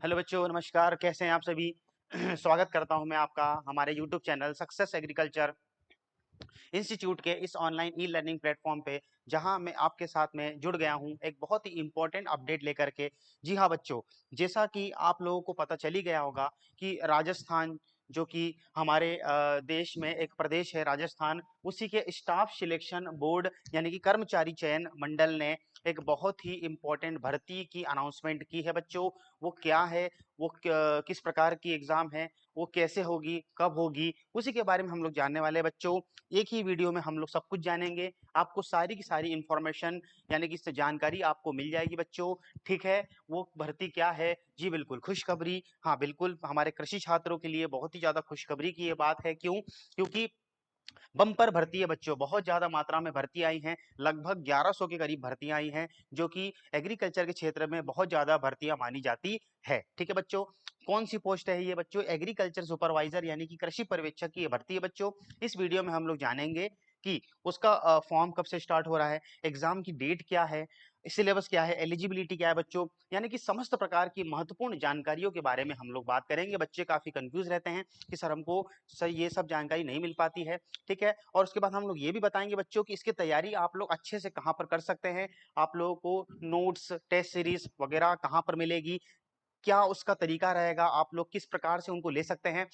Hello बच्चों, नमस्कार। कैसे हैं आप सभी? स्वागत करता हूं मैं आपका हमारे YouTube channel success agriculture institute के इस ऑनलाइन ई लर्निंग प्लेटफॉर्म पे, जहां मैं आपके साथ में जुड़ गया हूं एक बहुत ही इंपॉर्टेंट अपडेट लेकर के। जी हाँ बच्चों, जैसा कि आप लोगों को पता चल ही गया होगा कि राजस्थान, जो कि हमारे देश में एक प्रदेश है राजस्थान, उसी के स्टाफ सिलेक्शन बोर्ड यानी कि कर्मचारी चयन मंडल ने एक बहुत ही इम्पोर्टेंट भर्ती की अनाउंसमेंट की है बच्चों। वो क्या है, वो किस प्रकार की एग्जाम है, वो कैसे होगी, कब होगी, उसी के बारे में हम लोग जानने वाले हैं बच्चों। एक ही वीडियो में हम लोग सब कुछ जानेंगे। आपको सारी की सारी इंफॉर्मेशन यानी कि इससे जानकारी आपको मिल जाएगी बच्चों। ठीक है, वो भर्ती क्या है? जी बिल्कुल, खुशखबरी। हाँ बिल्कुल, हमारे कृषि छात्रों के लिए बहुत ही ज्यादा खुशखबरी की ये बात है। क्यों? क्योंकि बम्पर भर्ती है बच्चों, बहुत ज्यादा मात्रा में भर्ती आई हैं। लगभग 1100 के करीब भर्तियां आई हैं, जो कि एग्रीकल्चर के क्षेत्र में बहुत ज्यादा भर्तियां मानी जाती है। ठीक है बच्चों, कौन सी पोस्ट है ये बच्चों? एग्रीकल्चर सुपरवाइजर यानी कि कृषि पर्यवेक्षक की ये भर्ती है बच्चों। इस वीडियो में हम लोग जानेंगे कि उसका फॉर्म कब से स्टार्ट हो रहा है, एग्जाम की डेट क्या है, सिलेबस क्या है, एलिजिबिलिटी क्या है बच्चों, यानी कि समस्त प्रकार की महत्वपूर्ण जानकारियों के बारे में हम लोग बात करेंगे। बच्चे काफी कंफ्यूज रहते हैं कि सर हमको सर ये सब जानकारी नहीं मिल पाती है। ठीक है, और उसके बाद हम लोग ये भी बताएंगे बच्चों कि इसकी तैयारी आप लोग अच्छे से कहाँ पर कर सकते हैं, आप लोगों को नोट्स, टेस्ट सीरीज वगैरह कहाँ पर मिलेगी, क्या उसका तरीका रहेगा, आप लोग किस प्रकार से उनको ले सकते हैं,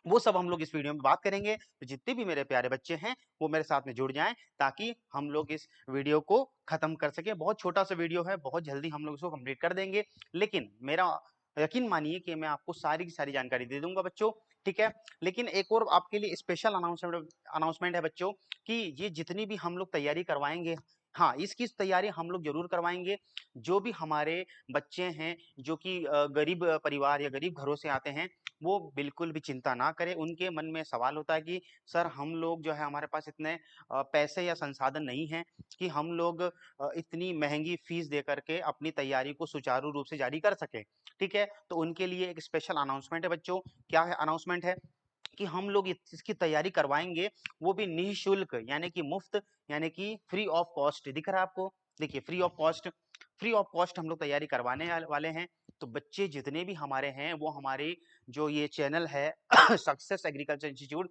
वो सब हम लोग इस वीडियो में बात करेंगे। तो जितने भी मेरे प्यारे बच्चे हैं वो मेरे साथ में जुड़ जाएं, ताकि हम लोग इस वीडियो को खत्म कर सके। बहुत छोटा सा वीडियो है, बहुत जल्दी हम लोग इसको कंप्लीट कर देंगे, लेकिन मेरा यकीन मानिए कि मैं आपको सारी की सारी जानकारी दे दूंगा बच्चों। ठीक है, लेकिन एक और आपके लिए स्पेशल अनाउंसमेंट है बच्चों, कि ये जितनी भी हम लोग तैयारी करवाएंगे, हाँ इसकी तैयारी हम लोग जरूर करवाएंगे। जो भी हमारे बच्चे हैं जो कि गरीब परिवार या गरीब घरों से आते हैं, वो बिल्कुल भी चिंता ना करें। उनके मन में सवाल होता है कि सर हम लोग जो है, हमारे पास इतने पैसे या संसाधन नहीं हैं कि हम लोग इतनी महंगी फीस दे करके अपनी तैयारी को सुचारू रूप से जारी कर सकें। ठीक है, तो उनके लिए एक स्पेशल अनाउंसमेंट है बच्चों। क्या है अनाउंसमेंट है? कि हम लोग इसकी तैयारी करवाएंगे, वो भी निःशुल्क यानी कि मुफ्त, यानी कि फ्री ऑफ कॉस्ट। दिख रहा है आपको? देखिए, free of cost, free of cost हम लोग तैयारी करवाने वाले हैं। तो बच्चे जितने भी हमारे हैं, वो हमारे जो ये चैनल है सक्सेस एग्रीकल्चर इंस्टीट्यूट,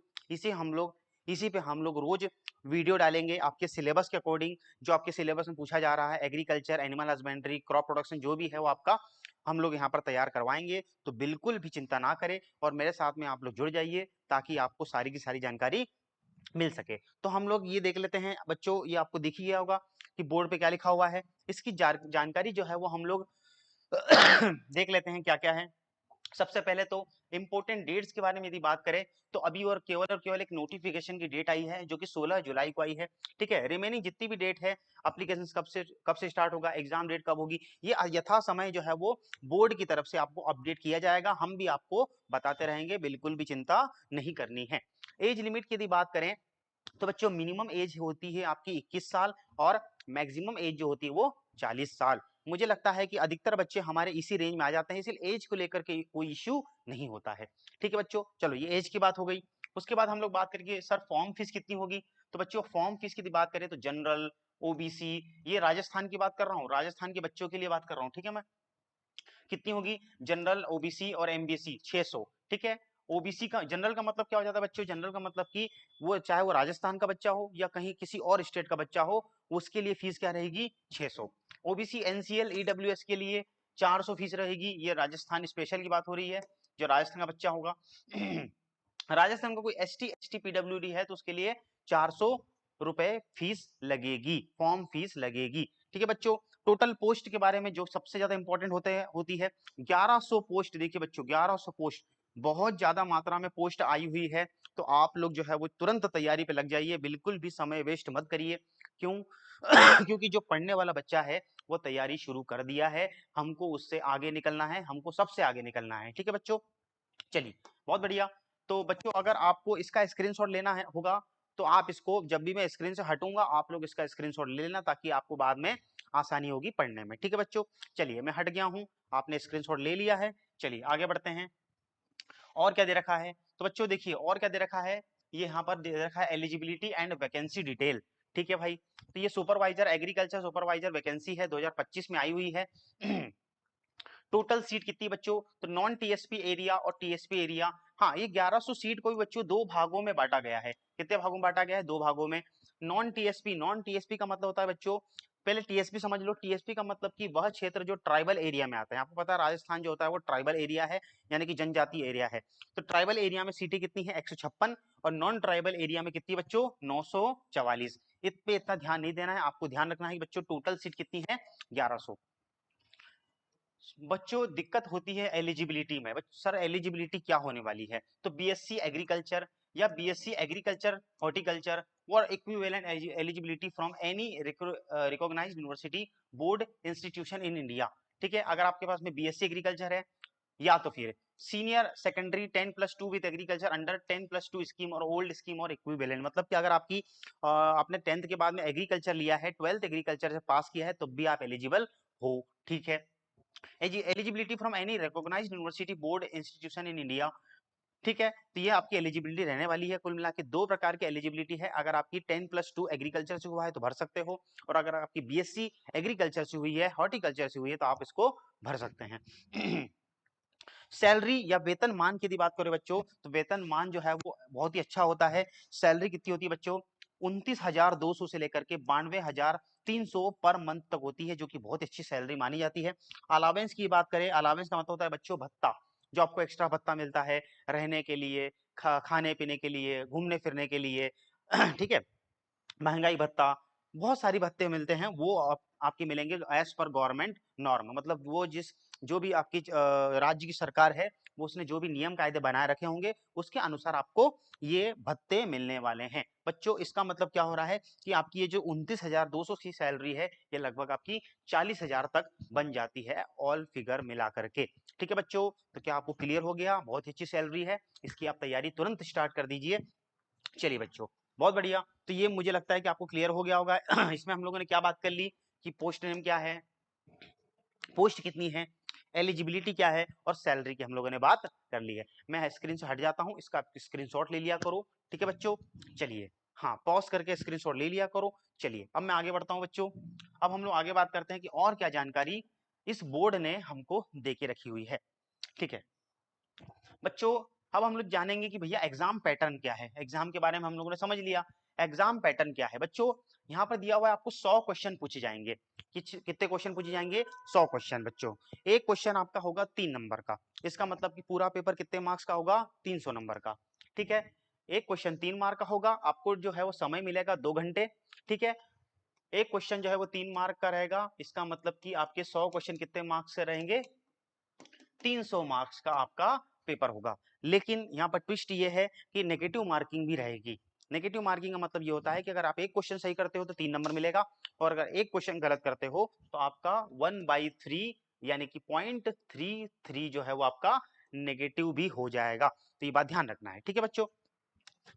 इसी पे हम लोग रोज वीडियो डालेंगे आपके सिलेबस के अकॉर्डिंग। जो आपके सिलेबस में पूछा जा रहा है, agriculture, animal husbandry, crop production, जो भी है वो आपका हम लोग यहाँ पर तैयार करवाएंगे। तो बिल्कुल भी चिंता ना करें और मेरे साथ में आप लोग जुड़ जाइए, ताकि आपको सारी की सारी जानकारी मिल सके। तो हम लोग ये देख लेते हैं बच्चों, ये आपको दिख ही गया होगा कि बोर्ड पे क्या लिखा हुआ है। इसकी जानकारी जो है वो हम लोग देख लेते हैं क्या क्या है। सबसे पहले तो इंपॉर्टेंट डेट्स के बारे में यदि बात करें, तो अभी और केवल एक नोटिफिकेशन की डेट आई है, जो कि 16 जुलाई को आई है। ठीक है, रिमेनिंग जितनी भी डेट है, एप्लीकेशन कब से स्टार्ट होगा, एग्जाम डेट कब होगी, ये यथा समय जो है वो बोर्ड की तरफ से आपको अपडेट किया जाएगा। हम भी आपको बताते रहेंगे, बिल्कुल भी चिंता नहीं करनी है। एज लिमिट की यदि बात करें, तो बच्चों मिनिमम एज होती है आपकी 21 साल, और मैक्सिमम एज जो होती है वो 40 साल। मुझे लगता है कि अधिकतर बच्चे हमारे इसी रेंज में आ जाते हैं, इसलिए एज को लेकर के कोई इश्यू नहीं होता है। ठीक है बच्चों, चलो ये एज की बात हो गई। उसके बाद हम लोग बात करेंगे सर फॉर्म फीस कितनी होगी। तो बच्चों फॉर्म फीस की बात करें तो जनरल, ओबीसी, ये राजस्थान की बात कर रहा हूँ, राजस्थान के बच्चों के लिए बात कर रहा हूँ। ठीक है, मैं कितनी होगी? जनरल, ओबीसी और एमबीसी 600। ठीक है, ओबीसी का, जनरल का मतलब क्या हो जाता है बच्चों? जनरल का मतलब कि वो चाहे वो राजस्थान का बच्चा हो या कहीं किसी और स्टेट का बच्चा हो, उसके लिए फीस क्या रहेगी? 600। ओबीसी, एनसीएल, ईडब्ल्यूएस के लिए 400 फीस रहेगी। ये राजस्थान स्पेशल की बात हो रही है, जो राजस्थान का बच्चा होगा। राजस्थान का कोई एसटी पीडब्ल्यूडी है तो उसके लिए 400 रुपए फीस लगेगी, फॉर्म फीस लगेगी। ठीक है बच्चों, टोटल पोस्ट के बारे में जो सबसे ज्यादा इंपॉर्टेंट होती है, 1100 पोस्ट। देखिए बच्चों, 1100 पोस्ट, बहुत ज्यादा मात्रा में पोस्ट आई हुई है। तो आप लोग जो है वो तुरंत तैयारी पे लग जाइए, बिल्कुल भी समय वेस्ट मत करिए। क्यों? क्योंकि जो पढ़ने वाला बच्चा है वो तैयारी शुरू कर दिया है, हमको उससे आगे निकलना है, हमको सबसे आगे निकलना है। ठीक है बच्चों, चलिए बहुत बढ़िया। तो बच्चों अगर आपको इसका स्क्रीनशॉट लेना है होगा, तो आप इसको, जब भी मैं स्क्रीन से हटूंगा आप लोग इसका स्क्रीनशॉट ले लेना, ताकि आपको बाद में आसानी होगी पढ़ने में। ठीक है बच्चों, चलिए मैं हट गया हूं, आपने स्क्रीनशॉट ले लिया है। चलिए आगे बढ़ते हैं। और क्या दे रखा है? तो बच्चों देखिए और क्या दे रखा है, ये यहाँ पर दे रखा है एलिजिबिलिटी एंड वैकेंसी डिटेल। ठीक है भाई, तो ये सुपरवाइजर, एग्रीकल्चर सुपरवाइजर वैकेंसी है, 2025 में आई हुई है। टोटल सीट कितनी बच्चों, तो नॉन टीएसपी एरिया और टीएसपी एरिया, हाँ ये 1100 सीट को भी बच्चों दो भागों में बांटा गया है। कितने भागों में बांटा गया है, दो भागों में। नॉन टीएसपी का मतलब होता है बच्चों, पहले टीएसपी समझ लो। टीएसपी का मतलब कि वह क्षेत्र जो ट्राइबल एरिया में आता है। आपको पता है राजस्थान जो होता है वो ट्राइबल एरिया है, यानी कि जनजातीय एरिया है। तो ट्राइबल एरिया में सीटें कितनी है, 156, और नॉन ट्राइबल एरिया में कितनी बच्चों, 944। इत पे इतना ध्यान नहीं देना है, आपको ध्यान रखना है कि बच्चों टोटल सीट कितनी है, 1100। बच्चों दिक्कत होती है एलिजिबिलिटी में, सर एलिजिबिलिटी क्या होने वाली है, तो बीएससी एग्रीकल्चर या बीएससी एग्रीकल्चर हॉर्टिकल्चर और equivalent eligibility from any recognised university board institution in India. ठीक है, अगर आपके पास में बीएससी एग्रीकल्चर है या तो फिर senior secondary 10+2 with agriculture under 10+2 scheme और ओल्ड स्कीम और इक्विवेलेंट, मतलब कि अगर आपकी आपने 10th के बाद में एग्रीकल्चर लिया है, 12th एग्रीकल्चर से पास किया है, तो भी आप एलिजिबल हो। ठीक है, eligibility from any recognised university board institution in India. ठीक है, तो ये आपकी एलिजिबिलिटी रहने वाली है। कुल मिला के दो प्रकार की एलिजिबिलिटी है। अगर आपकी 10+2 एग्रीकल्चर से हुआ है तो भर सकते हो, और अगर आपकी बीएससी एग्रीकल्चर से हुई है, हॉर्टिकल्चर से हुई है, तो आप इसको भर सकते हैं। सैलरी या वेतन मान की यदि बात करें बच्चों, तो वेतन मान जो है वो बहुत ही अच्छा होता है। सैलरी कितनी होती है बच्चों, 29,200 से लेकर के 92,300 पर मंथ तक होती है, जो कि बहुत अच्छी सैलरी मानी जाती है। अलावेंस की बात करें, अलावेंस का मतलब होता है बच्चों भत्ता, जो आपको एक्स्ट्रा भत्ता मिलता है रहने के लिए, खाने पीने के लिए, घूमने फिरने के लिए। ठीक है, महंगाई भत्ता, बहुत सारी भत्ते मिलते हैं, वो आपके मिलेंगे एज पर गवर्नमेंट नॉर्म, मतलब वो जो भी आपकी राज्य की सरकार है, वो उसने जो भी नियम कायदे बनाए रखे होंगे उसके अनुसार आपको ये भत्ते मिलने वाले हैं। बच्चों इसका मतलब क्या हो रहा है कि आपकी ये जो 29,200 की सैलरी है, ये लगभग आपकी 40,000 तक बन जाती है ऑल फिगर मिला करके। ठीक है बच्चों, तो क्या आपको क्लियर हो गया, बहुत ही अच्छी सैलरी है, इसकी आप तैयारी तुरंत स्टार्ट कर दीजिए। चलिए बच्चों, बहुत बढ़िया, तो ये मुझे लगता है कि आपको क्लियर हो गया होगा। इसमें हम लोगों ने क्या बात कर ली कि पोस्ट नेम क्या है, पोस्ट कितनी है, एलिजिबिलिटी क्या है, और सैलरी की हम लोगों ने बात कर ली है। मैं स्क्रीन से हट जाता हूं, इसका स्क्रीनशॉट ले लिया करो। ठीक है बच्चों, चलिए, हाँ पॉज करके स्क्रीनशॉट ले लिया करो। चलिए अब मैं आगे बढ़ता हूं बच्चों। अब हम लोग आगे बात करते हैं कि और क्या जानकारी इस बोर्ड ने हमको दे के रखी हुई है। ठीक है बच्चों, अब हम लोग जानेंगे कि भैया एग्जाम पैटर्न क्या है। एग्जाम के बारे में हम लोगों ने समझ लिया, एग्जाम पैटर्न क्या है बच्चों। यहाँ पर दिया हुआ है आपको 100 क्वेश्चन पूछे जाएंगे। कितने क्वेश्चन पूछे जाएंगे, 100 क्वेश्चन बच्चों। एक क्वेश्चन आपका होगा 3 नंबर का, इसका मतलब कि पूरा पेपर कितने मार्क्स का होगा, 300 नंबर का। ठीक है, एक क्वेश्चन 3 मार्क का होगा, आपको जो है वो समय मिलेगा 2 घंटे। ठीक है, एक क्वेश्चन जो है वो 3 मार्क का रहेगा, इसका मतलब कि आपके 100 क्वेश्चन कितने मार्क्स से रहेंगे, 300 मार्क्स का आपका पेपर होगा। लेकिन यहाँ पर ट्विस्ट ये है कि नेगेटिव मार्किंग भी रहेगी। नेगेटिव मार्किंग का मतलब ये होता है कि अगर आप एक क्वेश्चन सही करते हो तो 3 नंबर मिलेगा, और अगर एक क्वेश्चन गलत करते हो तो आपका 1/3 यानी कि 0.33 जो है वो आपका नेगेटिव भी हो जाएगा। तो ये बात ध्यान रखना है। ठीक है बच्चों,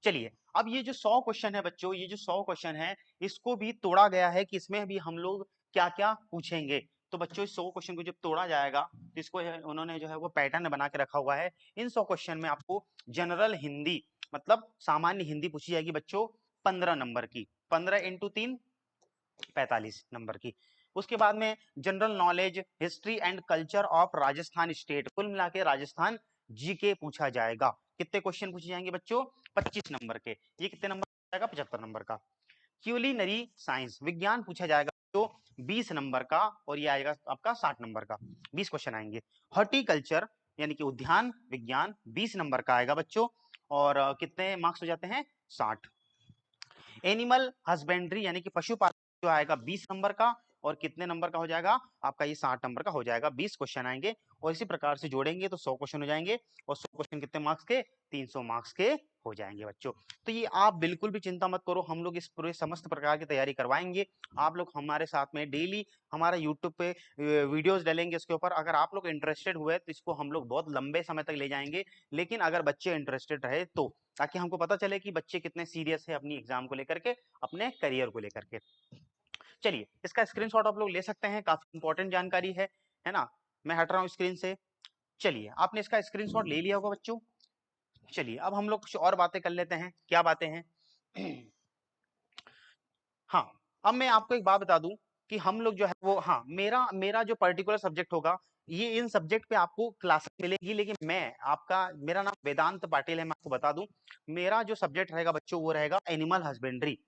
चलिए अब ये जो 100 क्वेश्चन है बच्चों, ये जो 100 क्वेश्चन है, इसको भी तोड़ा गया है कि इसमें भी हम लोग क्या क्या पूछेंगे। तो बच्चों इस 100 क्वेश्चन को जब तोड़ा जाएगा तो इसको उन्होंने जो है वो पैटर्न बना के रखा हुआ है। इन 100 क्वेश्चन में आपको जनरल हिंदी, मतलब सामान्य हिंदी पूछी जाएगी बच्चों, 15 नंबर की, 15 × 3 45 नंबर की। उसके बाद में general knowledge, history and culture of Rajasthan state, कुल मिला के राजस्थान जीके पूछा जाएगा। कितने क्वेश्चन पूछे जाएंगे बच्चों, 25 नंबर के। ये कितने नंबर जाएगा, 75 नंबर का। क्यूलिनरी साइंस, विज्ञान पूछा जाएगा तो 20 नंबर का, और ये आएगा आपका 60 नंबर का, 20 क्वेश्चन आएंगे। हॉर्टिकल्चर यानी कि उद्यान विज्ञान 20 नंबर का आएगा बच्चों, और कितने मार्क्स हो जाते हैं, 60। एनिमल हस्बेंड्री यानी कि पशुपालन जो आएगा 20 नंबर का, और कितने नंबर का हो जाएगा आपका, ये 60 नंबर का हो जाएगा। 20 क्वेश्चन आएंगे, और इसी प्रकार से जोड़ेंगे तो 100 क्वेश्चन हो जाएंगे, और 100 क्वेश्चन कितने मार्क्स के, 300 मार्क्स के हो जाएंगे बच्चों। तो ये आप बिल्कुल भी चिंता मत करो, हम लोग इस पूरे समस्त प्रकार की तैयारी करवाएंगे। आप लोग हमारे साथ में डेली हमारा यूट्यूब पे वीडियोस डालेंगे इसके ऊपर। अगर आप लोग इंटरेस्टेड हुए तो इसको हम लोग बहुत लंबे समय तक ले जाएंगे, लेकिन अगर बच्चे इंटरेस्टेड रहे तो, ताकि हमको पता चले कि बच्चे कितने सीरियस है अपनी एग्जाम को लेकर के, अपने करियर को लेकर के। चलिए इसका स्क्रीनशॉट आप लोग ले सकते हैं, काफी इंपॉर्टेंट जानकारी है ना। मैं हट रहा हूँ स्क्रीन से। चलिए आपने इसका स्क्रीनशॉट ले लिया होगा बच्चों। चलिए अब हम लोग कुछ और बातें कर लेते हैं। क्या बातें हैं? हाँ, अब मैं आपको एक बात बता दूं कि हम लोग जो है वो, हाँ, मेरा मेरा जो पर्टिकुलर सब्जेक्ट होगा, ये इन सब्जेक्ट पे आपको क्लास मिलेगी, लेकिन मेरा नाम वेदांत पाटिल है, मैं आपको बता दूं। मेरा जो सब्जेक्ट रहेगा बच्चों वो रहेगा एनिमल हस्बेंड्री।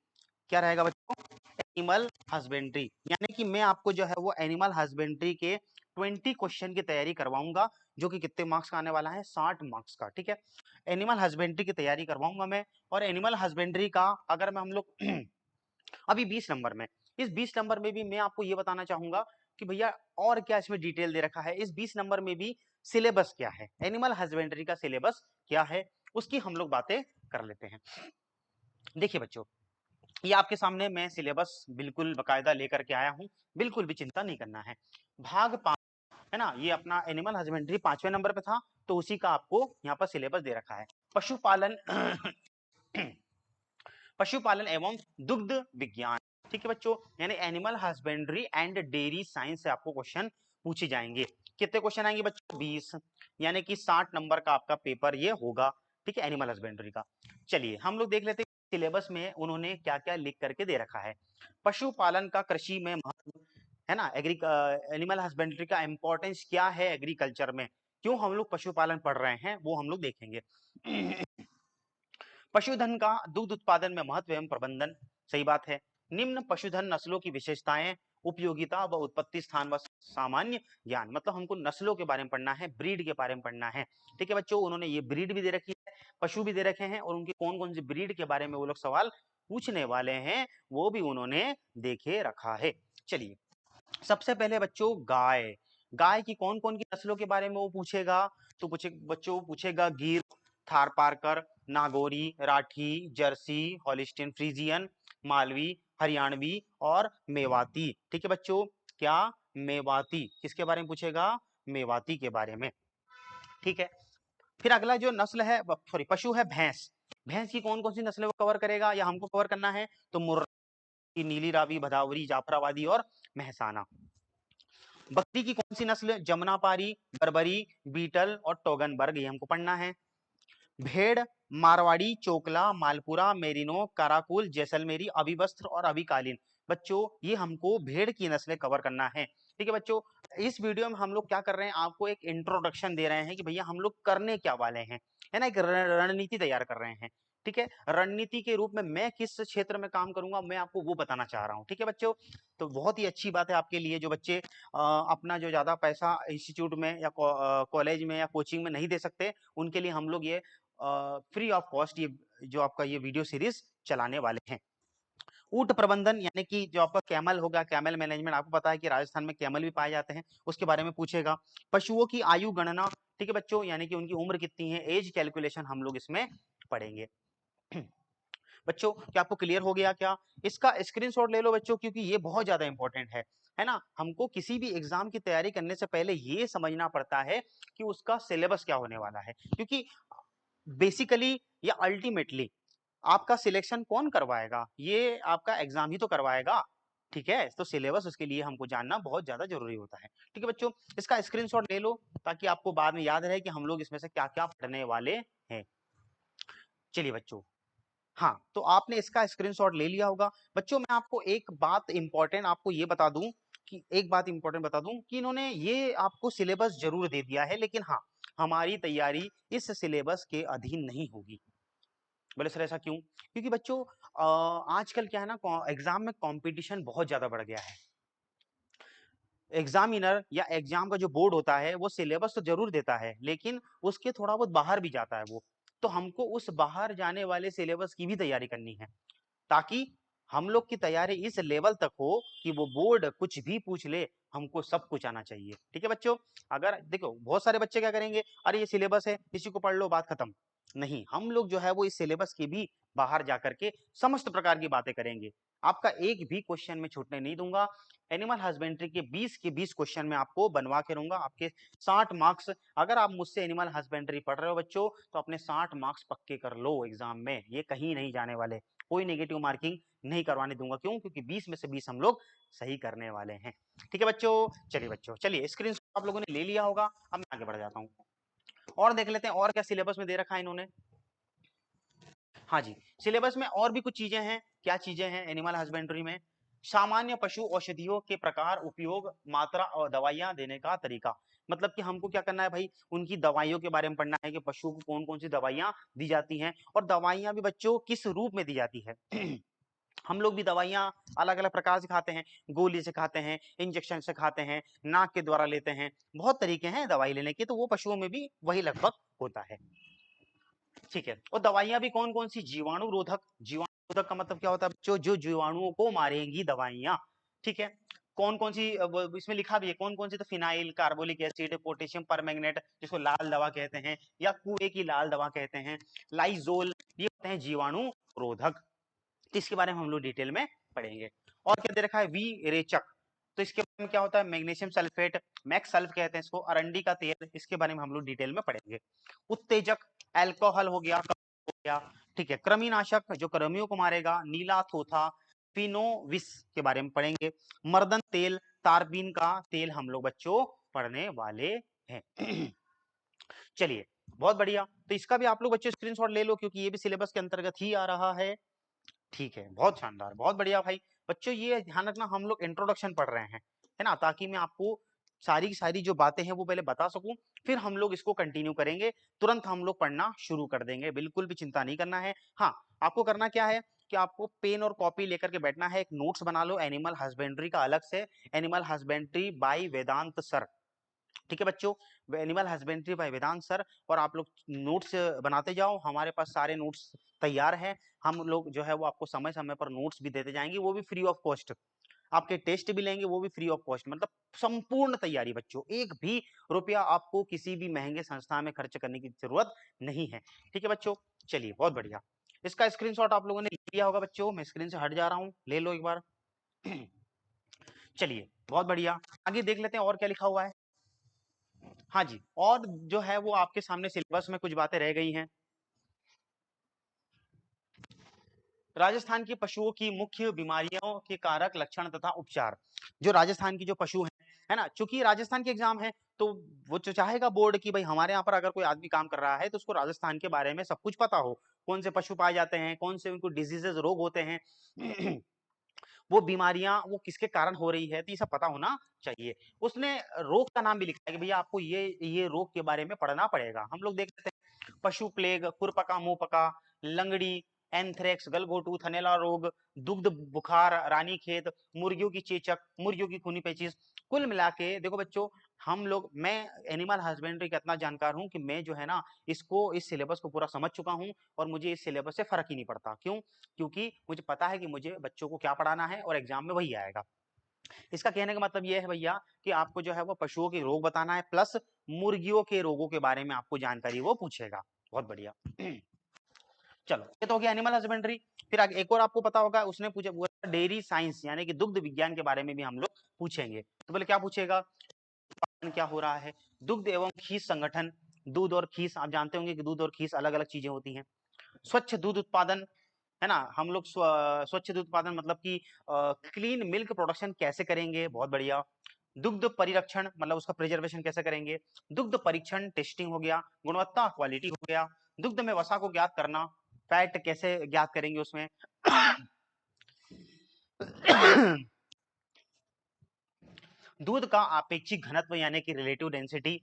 क्या रहेगा बच्चों? Animal husbandry. यानी कि मैं आपको जो है वो एनिमल हस्बेंड्री के 20 क्वेश्चन की तैयारी करवाऊंगा, जो कि कितने मार्क्स का आने वाला है? 60 मार्क्स का। ठीक है, एनिमल हस्बेंड्री की तैयारी करवाऊंगा मैं। और एनिमल हस्बेंड्री का अगर मैं हम लोग अभी 20 नंबर में, इस 20 नंबर में भी मैं आपको ये बताना चाहूंगा कि भैया और क्या इसमें डिटेल दे रखा है। इस 20 नंबर में भी सिलेबस क्या है, एनिमल हस्बेंड्री का सिलेबस क्या है, उसकी हम लोग बातें कर लेते हैं। देखिए बच्चों, ये आपके सामने मैं सिलेबस बिल्कुल बकायदा लेकर के आया हूं, बिल्कुल भी चिंता नहीं करना है। भाग 5 है ना, ये अपना एनिमल हस्बेंड्री 5वें नंबर पे था, तो उसी का आपको यहाँ पर सिलेबस दे रखा है। पशुपालन पशुपालन एवं दुग्ध विज्ञान। ठीक है बच्चों, यानी animal husbandry and dairy science से आपको क्वेश्चन पूछे जाएंगे। कितने क्वेश्चन आएंगे बच्चों? 20, यानी कि 60 नंबर का आपका पेपर ये होगा। ठीक है, एनिमल हस्बेंड्री का। चलिए हम लोग देख लेते हैं सिलेबस में उन्होंने क्या क्या लिख करके दे रखा है। पशुपालन का कृषि में महत्व, है ना, एनिमल हस्बेंड्री का इंपॉर्टेंस क्या है एग्रीकल्चर में, क्यों हम लोग पशुपालन पढ़ रहे हैं, वो हम लोग देखेंगे। पशुधन का दुग्ध उत्पादन में महत्व एवं प्रबंधन। सही बात है। निम्न पशुधन नस्लों की विशेषताएं, उपयोगिता व उत्पत्ति स्थान व सामान्य ज्ञान, मतलब हमको नस्लों के बारे में पढ़ना है, ब्रीड के बारे में पढ़ना है। ठीक है बच्चों, उन्होंने ये ब्रीड भी दे रखी है, पशु भी दे रखे हैं, और उनकी कौन कौन सी ब्रीड के बारे में वो लोग सवाल पूछने वाले हैं वो भी उन्होंने देखे रखा है। चलिए सबसे पहले बच्चों गाय, गाय की कौन कौन की नस्लों के बारे में वो पूछेगा, तो बच्चों पूछेगा Gir, Tharparkar, Nagori, Rathi, Jersey, Holstein Friesian, Malvi, Haryanvi और मेवाती। ठीक है बच्चों, क्या? मेवाती। किसके बारे में पूछेगा? मेवाती के बारे में। ठीक है, फिर अगला जो नस्ल है, सॉरी पशु है भैंस। भैंस की कौन कौन सी नस्लें वो कवर करेगा या हमको कवर करना है? तो मुर्रा, नीली रावी, भदावरी, जाफराबादी और महसाना। बकरी की कौन सी नस्ल? जमुनापारी, बर्बरी, बीटल और टोगनबर्ग, ये हमको पढ़ना है। भेड़ मारवाड़ी, चोकला, मालपुरा, मेरिनो, काराकुल, जैसलमेरी, अभिवस्त्र और अभिकालीन। बच्चों ये हमको भेड़ की नस्लें कवर करना है। ठीक है बच्चों, इस वीडियो में हम लोग क्या कर रहे हैं, आपको एक इंट्रोडक्शन दे रहे हैं कि भैया हम लोग करने क्या वाले हैं, है ना, एक रणनीति तैयार कर रहे हैं। ठीक है, रणनीति के रूप में मैं किस क्षेत्र में काम करूंगा मैं आपको वो बताना चाह रहा हूँ। ठीक है बच्चों, तो बहुत ही अच्छी बात है आपके लिए जो बच्चे अपना जो ज्यादा पैसा इंस्टीट्यूट में या कॉलेज में या कोचिंग में नहीं दे सकते, उनके लिए हम लोग ये फ्री ऑफ कॉस्ट ये जो आपका ये वीडियो सीरीज चलाने वाले हैं। ऊंट प्रबंधन, यानी कि जो आपका कैमल होगा, कैमल मैनेजमेंट, आपको पता है कि राजस्थान में कैमल भी पाए जाते हैं, उसके बारे में पूछेगा। पशुओं की आयु गणना, ठीक है बच्चों, यानी कि उनकी उम्र कितनी है, एज कैलकुलेशन हम लोग इसमें पढ़ेंगे। बच्चों क्या आपको क्लियर हो गया क्या? इसका स्क्रीनशॉट ले लो बच्चों, क्योंकि ये बहुत ज्यादा इंपॉर्टेंट है ना। हमको किसी भी एग्जाम की तैयारी करने से पहले ये समझना पड़ता है कि उसका सिलेबस क्या होने वाला है, क्योंकि बेसिकली या अल्टीमेटली आपका सिलेक्शन कौन करवाएगा? ये आपका एग्जाम ही तो करवाएगा। ठीक है, तो सिलेबस उसके लिए हमको जानना बहुत ज्यादा जरूरी होता है। ठीक है बच्चों, इसका स्क्रीनशॉट ले लो ताकि आपको बाद में याद रहे कि हम लोग इसमें से क्या क्या पढ़ने वाले हैं। चलिए बच्चों, हाँ, तो आपने इसका स्क्रीनशॉट ले लिया होगा। बच्चों मैं आपको एक बात इंपॉर्टेंट आपको ये बता दूं कि इन्होंने ये आपको सिलेबस जरूर दे दिया है, लेकिन हाँ, हमारी तैयारी इस सिलेबस के अधीन नहीं होगी। बोले सर ऐसा क्यों? क्योंकि बच्चों आजकल क्या है ना, एग्जाम में कंपटीशन बहुत ज्यादा बढ़ गया है। एग्जामिनर या एग्जाम का जो बोर्ड होता है वो सिलेबस तो जरूर देता है, लेकिन उसके थोड़ा बहुत बाहर भी जाता है वो। तो हमको उस बाहर जाने वाले सिलेबस की भी तैयारी करनी है, ताकि हम लोग की तैयारी इस लेवल तक हो कि वो बोर्ड कुछ भी पूछ ले, हमको सब कुछ आना चाहिए। ठीक है बच्चों, अगर देखो बहुत सारे बच्चे क्या करेंगे, अरे ये सिलेबस है इसी को पढ़ लो बात खत्म। नहीं, हम लोग जो है वो इस सिलेबस के भी बाहर जाकर के समस्त प्रकार की बातें करेंगे। आपका एक भी क्वेश्चन में छूटने नहीं दूंगा। एनिमल हस्बेंड्री के 20 के 20 क्वेश्चन में आपको बनवा के रहूंगा, आपके 60 मार्क्स। अगर आप मुझसे एनिमल हस्बेंड्री पढ़ रहे हो बच्चों, तो अपने 60 मार्क्स पक्के कर लो एग्जाम में, ये कहीं नहीं जाने वाले। कोई नेगेटिव मार्किंग नहीं करवाने दूंगा, क्यों? क्योंकि 20 में से 20 हम लोग सही करने वाले हैं। ठीक है बच्चों, चलिए स्क्रीन आप लोगों ने ले लिया होगा। अब मैं आगे बढ़ जाता हूँ और देख लेते हैं और क्या सिलेबस में दे रखा है इन्होंने। हाँ जी, सिलेबस में और भी कुछ चीजें हैं। क्या चीजें हैं एनिमल हस्बेंड्री में? सामान्य पशु औषधियों के प्रकार, उपयोग, मात्रा और दवाइयां देने का तरीका। मतलब कि हमको क्या करना है भाई, उनकी दवाइयों के बारे में पढ़ना है कि पशु को कौन कौन सी दवाइयां दी जाती हैं और दवाइयां भी बच्चों किस रूप में दी जाती है। हम लोग भी दवाइयां अलग अलग प्रकार से खाते हैं, गोली से खाते हैं, इंजेक्शन से खाते हैं, नाक के द्वारा लेते हैं, बहुत तरीके हैं दवाई लेने के, तो वो पशुओं में भी वही लगभग होता है। ठीक है, और दवाइयां भी कौन कौन सी, जीवाणु रोधक। जीवाणु रोधक का मतलब क्या होता है बच्चों, जो जीवाणुओं को मारेंगी दवाइयां। ठीक है, कौन कौन सी इसमें लिखा भी है कौन कौन सी, तो phenyl, carbolic acid, potassium permanganate जिसको लाल दवा कहते हैं या कुएं की लाल दवा कहते हैं, लाइजोल, ये होते हैं जीवाणु रोधक। तो इसके बारे में हम लोग डिटेल में पढ़ेंगे। और क्या दे रखा है, वी रेचक, तो इसके बारे में क्या होता है, मैग्नीशियम सल्फेट, मैक्स सल्फ कहते हैं इसको, अरंडी का तेल, इसके बारे में हम लोग डिटेल में पढ़ेंगे। उत्तेजक, अल्कोहल हो गया, हो गया। ठीक है, कृमिनाशक जो कृमियों को मारेगा, नीला थोथा, फिनोविस के बारे में पढ़ेंगे। मर्दन तेल, तारबीन का तेल हम लोग बच्चों पढ़ने वाले हैं। चलिए, बहुत बढ़िया। तो इसका भी आप लोग बच्चों स्क्रीनशॉट ले लो, क्योंकि ये भी सिलेबस के अंतर्गत ही आ रहा है। ठीक है, बहुत शानदार, बहुत बढ़िया भाई। बच्चों ये ध्यान रखना, हम लोग इंट्रोडक्शन पढ़ रहे हैं, है ना, ताकि मैं आपको सारी की सारी जो बातें हैं वो पहले बता सकूं, फिर हम लोग इसको कंटिन्यू करेंगे। तुरंत हम लोग पढ़ना शुरू कर देंगे, बिल्कुल भी चिंता नहीं करना है। हाँ, आपको करना क्या है कि आपको पेन और कॉपी लेकर के बैठना है, एक नोट्स बना लो एनिमल हस्बेंड्री का अलग से, एनिमल हस्बेंड्री बाय वेदांत सर। ठीक है बच्चों, एनिमल हस्बेंड्री बाय वेदांत सर, और आप लोग नोट्स बनाते जाओ, हमारे पास सारे नोट्स तैयार हैं। हम लोग जो है वो आपको समय समय पर नोट्स भी देते जाएंगे, वो भी फ्री ऑफ कॉस्ट। आपके टेस्ट भी लेंगे, वो भी फ्री ऑफ कॉस्ट, मतलब संपूर्ण तैयारी बच्चों, एक भी रुपया आपको किसी भी महंगे संस्था में खर्च करने की जरूरत नहीं है। ठीक है बच्चों, चलिए बहुत बढ़िया। इसका स्क्रीनशॉट आप लोगों ने लिया होगा बच्चों, मैं स्क्रीन से हट जा रहा हूं, ले लो एक बार। चलिए बहुत बढ़िया, आगे देख लेते हैं और क्या लिखा हुआ है। हाँ जी, और जो है वो आपके सामने सिलेबस में कुछ बातें रह गई हैं। राजस्थान के पशुओं की मुख्य बीमारियों के कारक, लक्षण तथा उपचार। जो राजस्थान की जो पशु हैं, है ना, चूंकि राजस्थान के एग्जाम है, तो वो जो चाहेगा बोर्ड की भाई हमारे यहाँ पर अगर कोई आदमी काम कर रहा है तो उसको राजस्थान के बारे में सब कुछ पता हो, कौन से पशु पाए जाते हैं, कौन से उनको डिजीजेज रोग होते हैं, वो बीमारियां वो किसके कारण हो रही है, तो ये सब पता होना चाहिए। उसने रोग का नाम भी लिखा है कि भैया आपको ये रोग के बारे में पढ़ना पड़ेगा। हम लोग देख लेते हैं, पशु प्लेग, खुरपका, मुंहपका, लंगड़ी, एंथ्रेक्स, गलघोटू, थनैला रोग, दुग्ध बुखार, रानीखेत, मुर्गियों की चेचक, मुर्गियों की खूनी पेचिश। कुल मिला के देखो बच्चों, हम लोग, मैं एनिमल हस्बेंड्री का इतना जानकार हूं कि मैं जो है ना इसको, इस सिलेबस को पूरा समझ चुका हूं, और मुझे इस सिलेबस से फर्क ही नहीं पड़ता। क्यों? क्योंकि मुझे पता है कि मुझे बच्चों को क्या पढ़ाना है और एग्जाम में वही आएगा। इसका कहने का मतलब ये है भैया कि आपको जो है वो पशुओं के रोग बताना है, प्लस मुर्गियों के रोगों के बारे में आपको जानकारी वो पूछेगा। बहुत बढ़िया। चलो, ये तो हो गया एनिमल हस्बेंड्री। फिर आगे एक और आपको पता होगा, उसने पूछा वो डेयरी साइंस यानी कि दुग्ध विज्ञान के बारे में भी हम लोग पूछेंगे। तो बोले क्या पूछेगा, क्या हो रहा है, दुग्ध एवं खीस संगठन। दूध और खीस, आप जानते होंगे कि दूध और खीस अलग अलग चीजें होती हैं। स्वच्छ दूध उत्पादन, है ना, हम लोग स्वच्छ दूध उत्पादन मतलब कि क्लीन मिल्क प्रोडक्शन कैसे करेंगे, बहुत बढ़िया। दुग्ध परिरक्षण मतलब उसका प्रिजर्वेशन कैसे करेंगे। दुग्ध परीक्षण, टेस्टिंग हो गया। गुणवत्ता, क्वालिटी हो गया। दुग्ध में वसा को ज्ञात करना, फैट कैसे ज्ञात करेंगे उसमें। दूध का आपेक्षिक घनत्व यानी कि रिलेटिव डेंसिटी,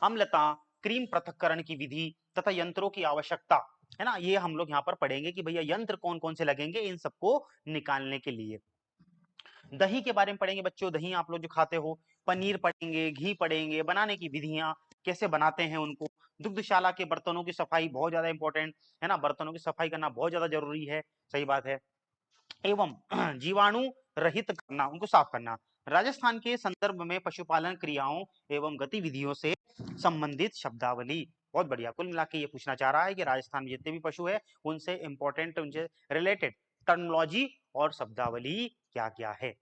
अम्लता, क्रीम पृथक्करण की विधि तथा यंत्रों की आवश्यकता, है ना, ये हम लोग यहाँ पर पढ़ेंगे कि भैया यंत्र कौन कौन से लगेंगे इन सबको निकालने के लिए। दही के बारे में पढ़ेंगे बच्चों, दही आप लोग जो खाते हो। पनीर पढ़ेंगे, घी पढ़ेंगे, बनाने की विधियां कैसे बनाते हैं उनको। दुग्धशाला के बर्तनों की सफाई बहुत ज्यादा इंपॉर्टेंट, है ना, बर्तनों की सफाई करना बहुत ज्यादा जरूरी है, सही बात है। एवं जीवाणु रहित करना, उनको साफ करना। राजस्थान के संदर्भ में पशुपालन क्रियाओं एवं गतिविधियों से संबंधित शब्दावली। बहुत बढ़िया, कुल मिला के ये पूछना चाह रहा है कि राजस्थान में जितने भी पशु है उनसे इंपॉर्टेंट, उनसे रिलेटेड टर्मिनोलॉजी और शब्दावली क्या क्या है।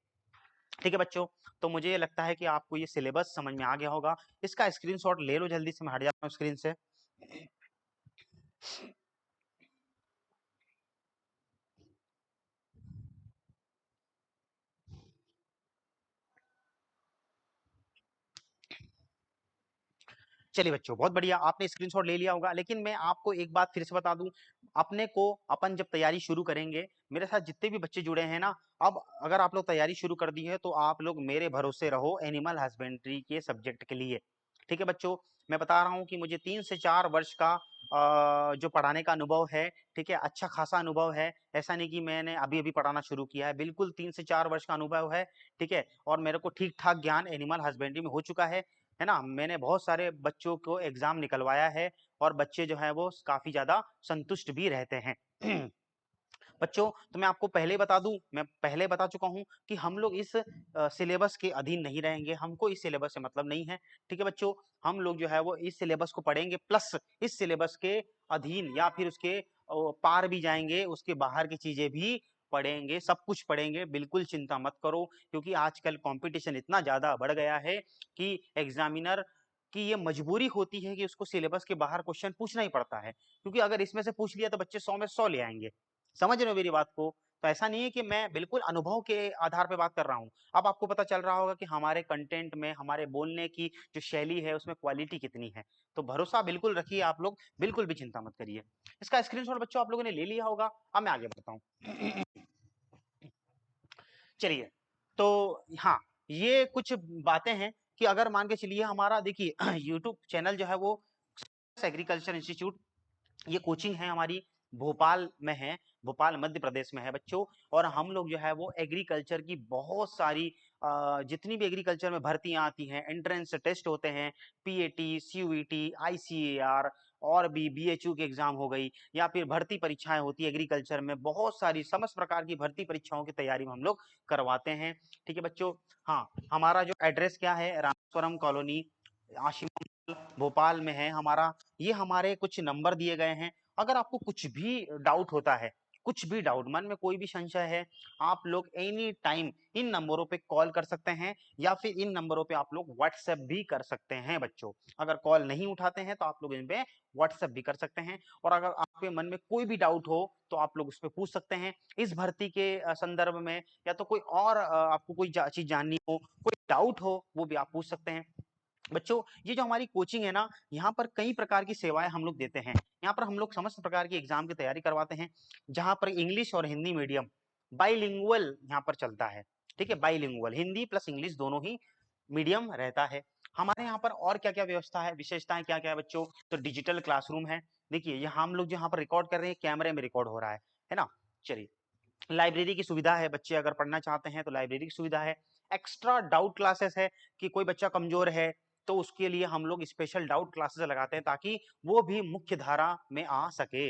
ठीक है बच्चों, तो मुझे ये लगता है कि आपको ये सिलेबस समझ में आ गया होगा। इसका स्क्रीनशॉट ले लो जल्दी से, मैं हट जाता हूँ स्क्रीन से। चलिए बच्चों, बहुत बढ़िया, आपने स्क्रीनशॉट ले लिया होगा, लेकिन मैं आपको एक बात फिर से बता दूं, अपने को अपन जब तैयारी शुरू करेंगे, मेरे साथ जितने भी बच्चे जुड़े हैं ना, अब अगर आप लोग तैयारी शुरू कर दी है तो आप लोग मेरे भरोसे रहो एनिमल हस्बेंड्री के सब्जेक्ट के लिए। ठीक है बच्चों, मैं बता रहा हूँ कि मुझे 3 से 4 वर्ष का जो पढ़ाने का अनुभव है, ठीक है, अच्छा खासा अनुभव है। ऐसा नहीं कि मैंने अभी-अभी पढ़ाना शुरू किया है, बिल्कुल 3 से 4 वर्ष का अनुभव है, ठीक है? और मेरे को ठीक-ठाक ज्ञान एनिमल हस्बेंड्री में हो चुका है ना? मैंने बहुत सारे बच्चों को एग्ज़ाम निकलवाया है और बच्चे जो हैं वो काफ़ी ज़्यादा संतुष्ट भी रहते हैं। बच्चों, तो मैं आपको पहले ही बता दूं, मैं पहले बता चुका हूं कि हम लोग इस सिलेबस के अधीन नहीं रहेंगे, हमको इस सिलेबस से मतलब नहीं है। ठीक है बच्चों, हम लोग जो है वो इस सिलेबस को पढ़ेंगे, प्लस इस सिलेबस के अधीन या फिर उसके पार भी जाएंगे, उसके बाहर की चीजें भी पढ़ेंगे, सब कुछ पढ़ेंगे, बिल्कुल चिंता मत करो। क्योंकि आजकल कंपटीशन इतना ज्यादा बढ़ गया है कि एग्जामिनर की ये मजबूरी होती है कि उसको सिलेबस के बाहर क्वेश्चन पूछना ही पड़ता है, क्योंकि अगर इसमें से पूछ लिया तो बच्चे 100 में 100 ले आएंगे। समझ रहे हो मेरी बात को? तो ऐसा नहीं है कि मैं बिल्कुल अनुभव के आधार पे बात कर रहा हूँ। अब आपको पता चल रहा होगा कि हमारे कंटेंट में, हमारे बोलने की जो शैली है, उसमें क्वालिटी कितनी है। तो भरोसा बिल्कुल रखिए आप लोग, बिल्कुल भी चिंता मत करिए। इसका स्क्रीनशॉट बच्चों आप लोगों ने ले लिया होगा। अब मैं आगे बढ़ता हूँ। चलिए, तो हाँ, ये कुछ बातें हैं कि अगर मान के चलिए हमारा देखिए यूट्यूब चैनल जो है वो एग्रीकल्चर इंस्टीट्यूट, ये कोचिंग है हमारी, भोपाल में है, भोपाल मध्य प्रदेश में है बच्चों। और हम लोग जो है वो एग्रीकल्चर की बहुत सारी जितनी भी एग्रीकल्चर में भर्तियां आती हैं, एंट्रेंस टेस्ट होते हैं, पीएटी, सीयूईटी, आईसीएआर और भी बीएचयू की एग्जाम हो गई, या फिर भर्ती परीक्षाएं होती है एग्रीकल्चर में, बहुत सारी समस्त प्रकार की भर्ती परीक्षाओं की तैयारी हम लोग करवाते हैं। ठीक है बच्चों, हाँ, हमारा जो एड्रेस क्या है, रामेश्वरम कॉलोनी, आशिमा भोपाल में है हमारा। ये हमारे कुछ नंबर दिए गए हैं। अगर आपको कुछ भी डाउट होता है, कुछ भी डाउट, मन में कोई भी संशय है, आप लोग एनी टाइम इन नंबरों पे कॉल कर सकते हैं, या फिर इन नंबरों पे आप लोग व्हाट्सएप भी कर सकते हैं बच्चों। अगर कॉल नहीं उठाते हैं तो आप लोग इन पे व्हाट्सएप भी कर सकते हैं। और अगर आपके मन में कोई भी डाउट हो तो आप लोग उस पर पूछ सकते हैं इस भर्ती के संदर्भ में, या तो कोई और आपको कोई चीज जाननी हो, कोई डाउट हो, वो भी आप पूछ सकते हैं। बच्चों, ये जो हमारी कोचिंग है ना, यहाँ पर कई प्रकार की सेवाएं हम लोग देते हैं। यहाँ पर हम लोग समस्त प्रकार की एग्जाम की तैयारी करवाते हैं, जहाँ पर इंग्लिश और हिंदी मीडियम बाइलिंगुअल यहाँ पर चलता है। ठीक है, बाइलिंगुअल, हिंदी प्लस इंग्लिश दोनों ही मीडियम रहता है। हमारे यहाँ पर और क्या क्या व्यवस्था है, विशेषताएं क्या क्या है बच्चों? तो डिजिटल क्लासरूम है। देखिए, यहाँ हम लोग जो यहाँ पर रिकॉर्ड कर रहे हैं, कैमरे में रिकॉर्ड हो रहा है ना? चलिए, लाइब्रेरी की सुविधा है, बच्चे अगर पढ़ना चाहते हैं तो लाइब्रेरी की सुविधा है। एक्स्ट्रा डाउट क्लासेस है कि कोई बच्चा कमजोर है तो उसके लिए हम लोग स्पेशल डाउट क्लासेस लगाते हैं, ताकि वो भी मुख्य धारा में आ सके।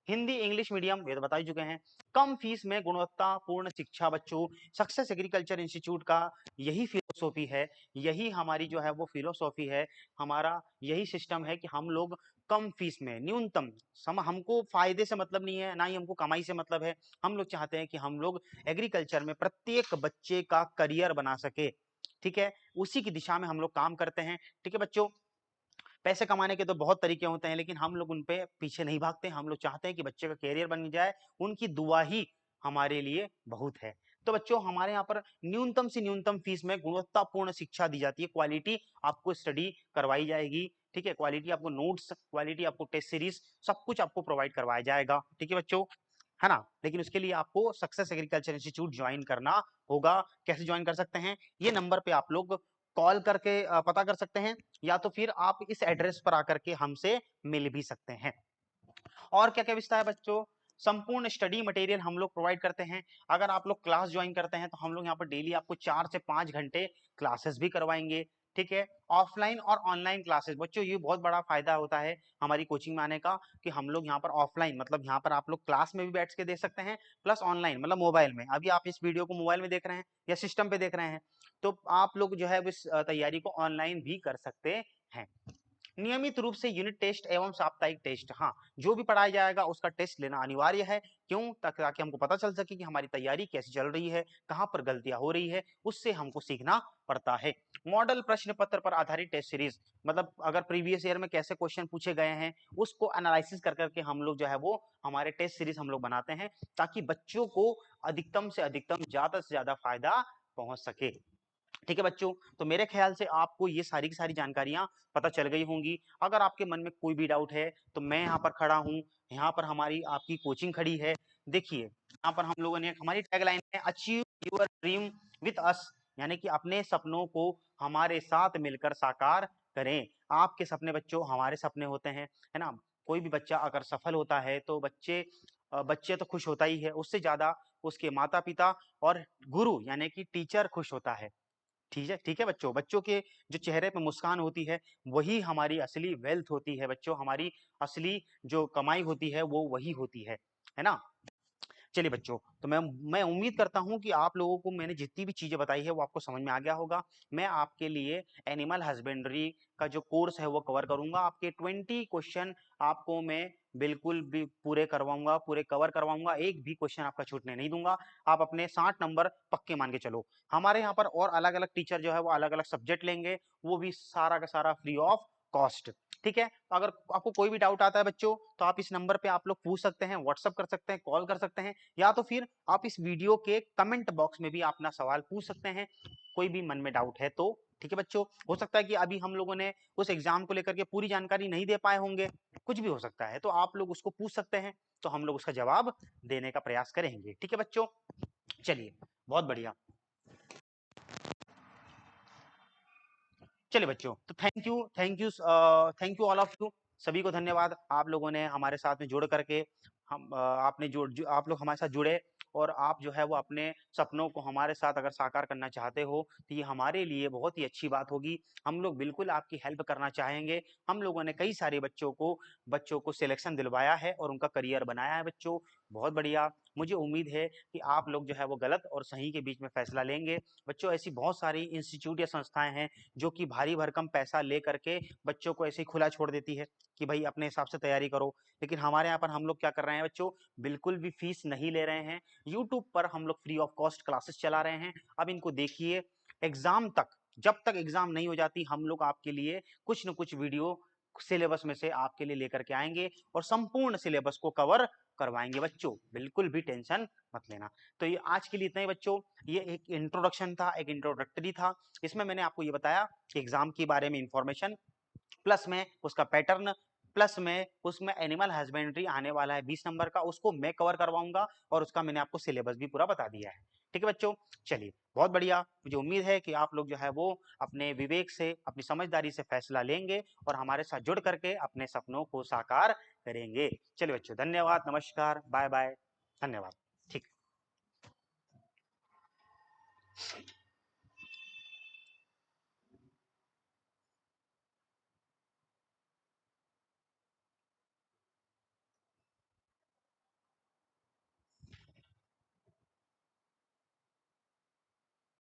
हिंदी इंग्लिश मीडियम, ये तो बता ही चुके हैं। कम फीस में गुणवत्तापूर्ण शिक्षा बच्चों, सक्सेस एग्रीकल्चर इंस्टीट्यूट का यही फिलोसॉफी है, यही हमारी जो है वो फिलोसॉफी है, हमारा यही सिस्टम है कि हम लोग कम फीस में, न्यूनतम हमको फायदे से मतलब नहीं है, ना ही हमको कमाई से मतलब है। हम लोग चाहते हैं कि हम लोग एग्रीकल्चर में प्रत्येक बच्चे का करियर बना सके। ठीक है, उसी की दिशा में हम लोग काम करते हैं। ठीक है बच्चों, पैसे कमाने के तो बहुत तरीके होते हैं, लेकिन हम लोग उन पे पीछे नहीं भागते। हम लोग चाहते हैं कि बच्चे का करियर बन जाए, उनकी दुआ ही हमारे लिए बहुत है। तो बच्चों, हमारे यहाँ पर न्यूनतम से न्यूनतम फीस में गुणवत्तापूर्ण शिक्षा दी जाती है, क्वालिटी आपको स्टडी करवाई जाएगी। ठीक है, क्वालिटी आपको नोट्स, क्वालिटी आपको टेस्ट सीरीज, सब कुछ आपको प्रोवाइड करवाया जाएगा। ठीक है बच्चों, है ना? लेकिन उसके लिए आपको सक्सेस एग्रीकल्चर इंस्टीट्यूट ज्वाइन करना होगा। कैसे ज्वाइन कर सकते हैं? ये नंबर पे आप लोग कॉल करके पता कर सकते हैं, या तो फिर आप इस एड्रेस पर आकर के हमसे मिल भी सकते हैं। और क्या क्या विस्तार है बच्चों? संपूर्ण स्टडी मटेरियल हम लोग प्रोवाइड करते हैं। अगर आप लोग क्लास ज्वाइन करते हैं तो हम लोग यहाँ पर डेली आपको 4 से 5 घंटे क्लासेस भी करवाएंगे। ठीक है, ऑफलाइन और ऑनलाइन क्लासेस बच्चों, ये बहुत बड़ा फायदा होता है हमारी कोचिंग में आने का, कि हम लोग यहाँ पर ऑफलाइन मतलब यहाँ पर आप लोग क्लास में भी बैठ के देख सकते हैं, प्लस ऑनलाइन मतलब मोबाइल में। अभी आप इस वीडियो को मोबाइल में देख रहे हैं या सिस्टम पे देख रहे हैं, तो आप लोग जो है इस तैयारी को ऑनलाइन भी कर सकते हैं। नियमित रूप से यूनिट टेस्ट एवं साप्ताहिक टेस्ट, हाँ, जो भी पढ़ाया जाएगा उसका टेस्ट लेना अनिवार्य है। क्यों? ताकि हमको पता चल सके कि हमारी तैयारी कैसी चल रही है, कहाँ पर गलतियां हो रही है, उससे हमको सीखना पड़ता है। मॉडल प्रश्न पत्र पर आधारित टेस्ट सीरीज, मतलब अगर प्रीवियस ईयर में कैसे क्वेश्चन पूछे गए हैं उसको एनालिसिस कर करके हम लोग जो है वो हमारे टेस्ट सीरीज हम लोग बनाते हैं, ताकि बच्चों को अधिकतम से अधिकतम, ज्यादा से ज्यादा फायदा पहुंच सके। ठीक है बच्चों, तो मेरे ख्याल से आपको ये सारी की सारी जानकारियां पता चल गई होंगी। अगर आपके मन में कोई भी डाउट है तो मैं यहाँ पर खड़ा हूँ, यहाँ पर हमारी आपकी कोचिंग खड़ी है। देखिए यहाँ पर हम लोगों ने, हमारी टैगलाइन है achieve your dream with us, यानी कि अपने सपनों को हमारे साथ मिलकर साकार करें। आपके सपने बच्चों हमारे सपने होते हैं, है ना। कोई भी बच्चा अगर सफल होता है तो बच्चे तो खुश होता ही है, उससे ज्यादा उसके माता पिता और गुरु यानी कि टीचर खुश होता है। ठीक है बच्चों, बच्चों के जो चेहरे पे मुस्कान होती है वही हमारी असली वेल्थ होती है बच्चों, हमारी असली जो कमाई होती है वो वही होती है ना। चलिए बच्चों, तो मैं उम्मीद करता हूँ कि आप लोगों को मैंने जितनी भी चीजें बताई है वो आपको समझ में आ गया होगा। मैं आपके लिए एनिमल हस्बेंड्री का जो कोर्स है वो कवर करूंगा। आपके 20 क्वेश्चन आपको मैं बिल्कुल भी पूरे कवर करवाऊंगा, एक भी क्वेश्चन आपका छूटने नहीं दूंगा। आप अपने 60 नंबर पक्के मान के चलो। हमारे यहाँ पर और अलग अलग टीचर जो है वो अलग अलग सब्जेक्ट लेंगे, वो भी सारा का सारा फ्री ऑफ कॉस्ट। ठीक है, तो अगर आपको कोई भी डाउट आता है बच्चों तो आप इस नंबर पे आप लोग पूछ सकते हैं, व्हाट्सअप कर सकते हैं, कॉल कर सकते हैं, या तो फिर आप इस वीडियो के कमेंट बॉक्स में भी अपना सवाल पूछ सकते हैं, कोई भी मन में डाउट है तो। ठीक है बच्चों, हो सकता है कि अभी हम लोगों ने उस एग्जाम को लेकर के पूरी जानकारी नहीं दे पाए होंगे, कुछ भी हो सकता है, तो आप लोग उसको पूछ सकते हैं, तो हम लोग उसका जवाब देने का प्रयास करेंगे। ठीक है बच्चों, चलिए बहुत बढ़िया। चलिए बच्चों, तो thank you all of you, सभी को धन्यवाद। आप लोगों ने हमारे साथ में जुड़ करके आप लोग हमारे साथ जुड़े, और आप जो है वो अपने सपनों को हमारे साथ अगर साकार करना चाहते हो तो ये हमारे लिए बहुत ही अच्छी बात होगी। हम लोग बिल्कुल आपकी हेल्प करना चाहेंगे। हम लोगों ने कई सारे बच्चों को सिलेक्शन दिलवाया है और उनका करियर बनाया है बच्चों, बहुत बढ़िया। मुझे उम्मीद है कि आप लोग जो है वो गलत और सही के बीच में फैसला लेंगे। बच्चों ऐसी बहुत सारी इंस्टीट्यूट या संस्थाएं हैं जो कि भारी भरकम पैसा ले करके बच्चों को ऐसे ही खुला छोड़ देती है कि भाई अपने हिसाब से तैयारी करो, लेकिन हमारे यहाँ पर हम लोग क्या कर रहे हैं बच्चों, बिल्कुल भी फीस नहीं ले रहे हैं। यूट्यूब पर हम लोग फ्री ऑफ कॉस्ट क्लासेस चला रहे हैं। अब इनको देखिए, एग्जाम तक, जब तक एग्जाम नहीं हो जाती हम लोग आपके लिए कुछ न कुछ वीडियो सिलेबस में से आपके लिए लेकर के आएंगे और संपूर्ण सिलेबस को कवर करवाएंगे बच्चों, बिल्कुल भी टेंशन मत लेना। तो ये आज के लिए इतना ही बच्चों, ये एक इंट्रोडक्शन था, एक इंट्रोडक्टरी था। इसमें मैंने आपको ये बताया कि एग्जाम के बारे में इंफॉर्मेशन, प्लस में उसका पैटर्न, प्लस में उसमें एनिमल हस्बेंड्री आने वाला है 20 नंबर का, उसको मैं कवर करवाऊंगा, और उसका मैंने आपको सिलेबस भी पूरा बता दिया है। ठीक है बच्चों, चलिए बहुत बढ़िया। मुझे उम्मीद है कि आप लोग जो है वो अपने विवेक से, अपनी समझदारी से फैसला लेंगे और हमारे साथ जुड़ करके अपने सपनों को साकार करेंगे। चलिए बच्चों, धन्यवाद, नमस्कार, बाय बाय, धन्यवाद।